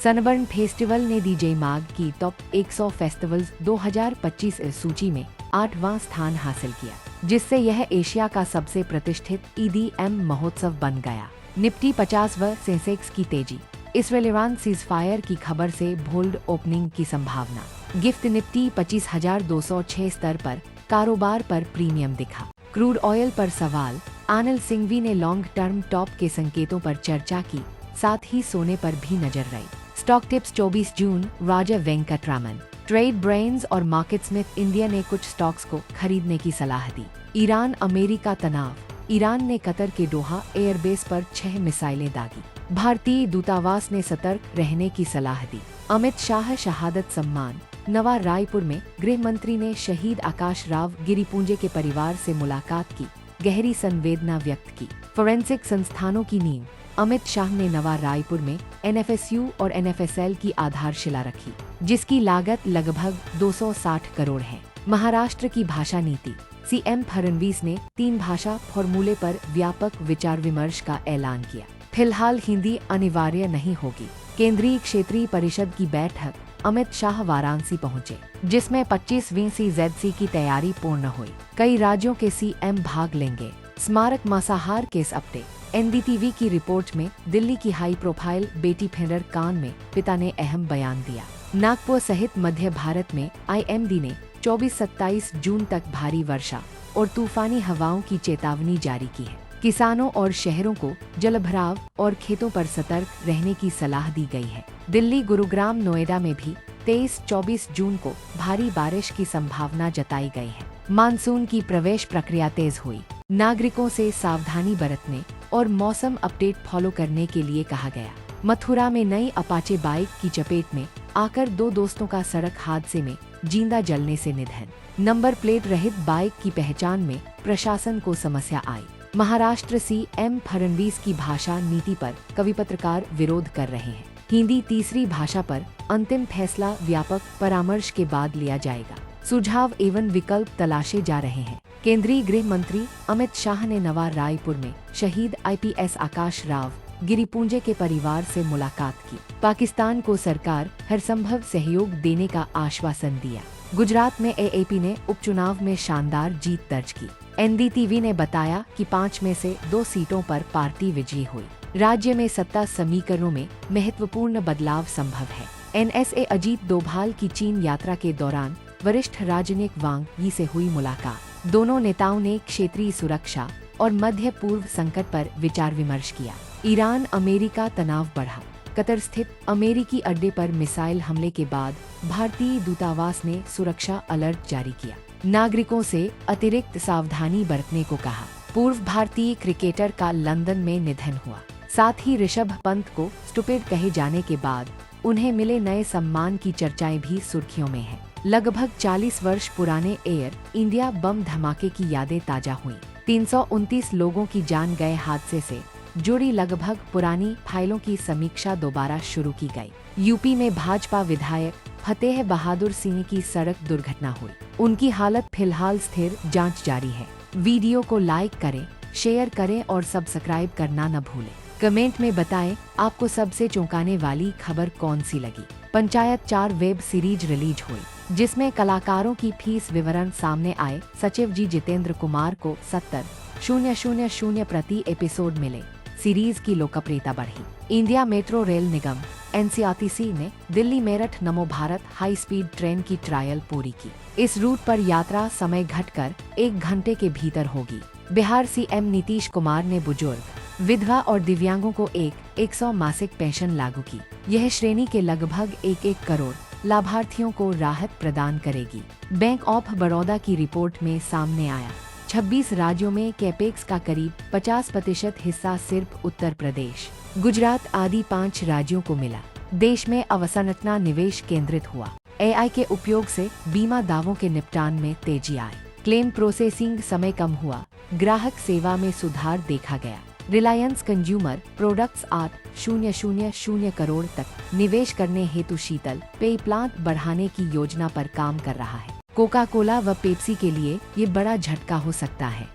Sunburn festival ने DJ माग की टॉप 100 फेस्टिवल्स 2025 सूची में 8वां स्थान हासिल किया, जिससे यह एशिया का सबसे प्रतिष्ठित EDM महोत्सव बन गया। निफ्टी 50 व सेंसेक्स की तेजी। इसराइल सीजफायर की खबर से बोल्ड ओपनिंग की संभावना। गिफ्ट निफ्टी 25,206 स्तर पर कारोबार पर प्रीमियम दिखा। क्रूड ऑयल पर सवाल। आनंद सिंघवी ने लॉन्ग टर्म टॉप के संकेतों पर चर्चा की, साथ ही सोने पर भी नजर रही। स्टॉक टिप्स 24 जून। राजा वेंकटरामन। ट्रेड ब्रेन्स और मार्केट स्मिथ इंडिया ने कुछ स्टॉक्स को खरीदने की सलाह दी। ईरान अमेरिका तनाव। ईरान ने कतर के दोहा एयरबेस पर 6 मिसाइलें दागी। भारतीय दूतावास ने सतर्क रहने की सलाह दी। अमित शाह शहादत सम्मान। नवा रायपुर में गृह मंत्री ने शहीद आकाश राव गिरिपुंजे के परिवार से मुलाकात की, गहरी संवेदना व्यक्त की। फोरेंसिक संस्थानों की नींव। अमित शाह ने नवा रायपुर में NFSU और NFSL की आधारशिला रखी, जिसकी लागत लगभग 260 करोड़ है। महाराष्ट्र की भाषा नीति। CM फडणवीस ने 3 भाषा फॉर्मूले पर व्यापक विचार विमर्श का ऐलान किया। फिलहाल हिंदी अनिवार्य नहीं होगी। केंद्रीय क्षेत्रीय परिषद की बैठक। अमित शाह वाराणसी पहुंचे, जिसमें 25वीं CZC की तैयारी पूर्ण हुई। कई राज्यों के CM भाग लेंगे। स्मारक मांसाहार केस अपडेट। NDTV की रिपोर्ट में दिल्ली की हाई प्रोफाइल बेटी फेडर कांड में पिता ने अहम बयान दिया। नागपुर सहित मध्य भारत में IMD ने 24-27 जून तक भारी वर्षा और तूफानी हवाओं की चेतावनी जारी की है। किसानों और शहरों को जलभराव और खेतों पर सतर्क रहने की सलाह दी गई है। दिल्ली, गुरुग्राम, नोएडा में भी 23-24 जून को भारी बारिश की संभावना जताई गई है। मानसून की प्रवेश प्रक्रिया तेज हुई। नागरिकों से सावधानी बरतने और मौसम अपडेट फॉलो करने के लिए कहा गया। मथुरा में नई अपाचे बाइक की चपेट में आकर 2 दोस्तों का सड़क हादसे में जिंदा जलने से निधन। नंबर प्लेट रहित बाइक की पहचान में प्रशासन को समस्या आई। महाराष्ट्र CM फडणवीस की भाषा नीति पर कवि पत्रकार विरोध कर रहे हैं। हिंदी तीसरी भाषा पर अंतिम फैसला व्यापक परामर्श के बाद लिया जाएगा। सुझाव एवं विकल्प तलाशे जा रहे हैं। केंद्रीय गृह मंत्री अमित शाह ने नवा रायपुर में शहीद IPS आकाश राव गिरिपुंजे के परिवार से मुलाकात की। पाकिस्तान को सरकार हर संभव सहयोग देने का आश्वासन दिया। गुजरात में AAP ने उपचुनाव में शानदार जीत दर्ज की। NDTV ने बताया कि 5 में से 2 सीटों पर पार्टी विजयी हुई। राज्य में सत्ता समीकरणों में महत्वपूर्ण बदलाव संभव है। NSA अजीत डोभाल की चीन यात्रा के दौरान वरिष्ठ राजनीतिक वांग यी से हुई मुलाकात। दोनों नेताओं ने क्षेत्रीय सुरक्षा और मध्य पूर्व संकट पर विचार विमर्श किया। ईरान अमेरिका तनाव बढ़ा। कतर स्थित अमेरिकी अड्डे पर मिसाइल हमले के बाद भारतीय दूतावास ने सुरक्षा अलर्ट जारी किया। नागरिकों से अतिरिक्त सावधानी बरतने को कहा। पूर्व भारतीय क्रिकेटर का लंदन में निधन हुआ। साथ ही ऋषभ पंत को स्टूपिड कहे जाने के बाद उन्हें मिले नए सम्मान की चर्चाएं भी सुर्खियों में हैं। लगभग 40 वर्ष पुराने एयर इंडिया बम धमाके की यादें ताजा हुई। 329 लोगों की जान गए हादसे से जुड़ी लगभग पुरानी फाइलों की समीक्षा दोबारा शुरू की गई। यूपी में भाजपा विधायक फतेह बहादुर सिंह की सड़क दुर्घटना हुई। उनकी हालत फिलहाल स्थिर, जांच जारी है। वीडियो को लाइक करें, शेयर करें और सब्सक्राइब करना न भूलें। कमेंट में बताएं आपको सबसे चौंकाने वाली खबर कौन सी लगी। पंचायत 4 वेब सीरीज रिलीज हुई, जिसमें कलाकारों की फीस विवरण सामने आए। सचिव जी जितेंद्र कुमार को 70,000 प्रति एपिसोड मिले। सीरीज की लोकप्रियता बढ़ी। इंडिया मेट्रो रेल निगम NCRTC ने दिल्ली मेरठ नमो भारत हाई स्पीड ट्रेन की ट्रायल पूरी की। इस रूट पर यात्रा समय घटकर 1 घंटे के भीतर होगी। बिहार CM नीतीश कुमार ने बुजुर्ग, विधवा और दिव्यांगों को 100 मासिक पेंशन लागू की। यह श्रेणी के लगभग 1 करोड़ लाभार्थियों को राहत प्रदान करेगी। बैंक ऑफ बड़ौदा की रिपोर्ट में सामने आया 26 राज्यों में कैपेक्स का करीब 50% हिस्सा सिर्फ उत्तर प्रदेश, गुजरात आदि 5 राज्यों को मिला। देश में अवसंरचना निवेश केंद्रित हुआ। AI के उपयोग से बीमा दावों के निपटान में तेजी आई। क्लेम प्रोसेसिंग समय कम हुआ। ग्राहक सेवा में सुधार देखा गया। रिलायंस कंज्यूमर प्रोडक्ट्स 8,000 करोड़ तक निवेश करने हेतु शीतल पेय प्लांट बढ़ाने की योजना पर काम कर रहा है। कोका कोला व पेप्सी के लिए ये बड़ा झटका हो सकता है।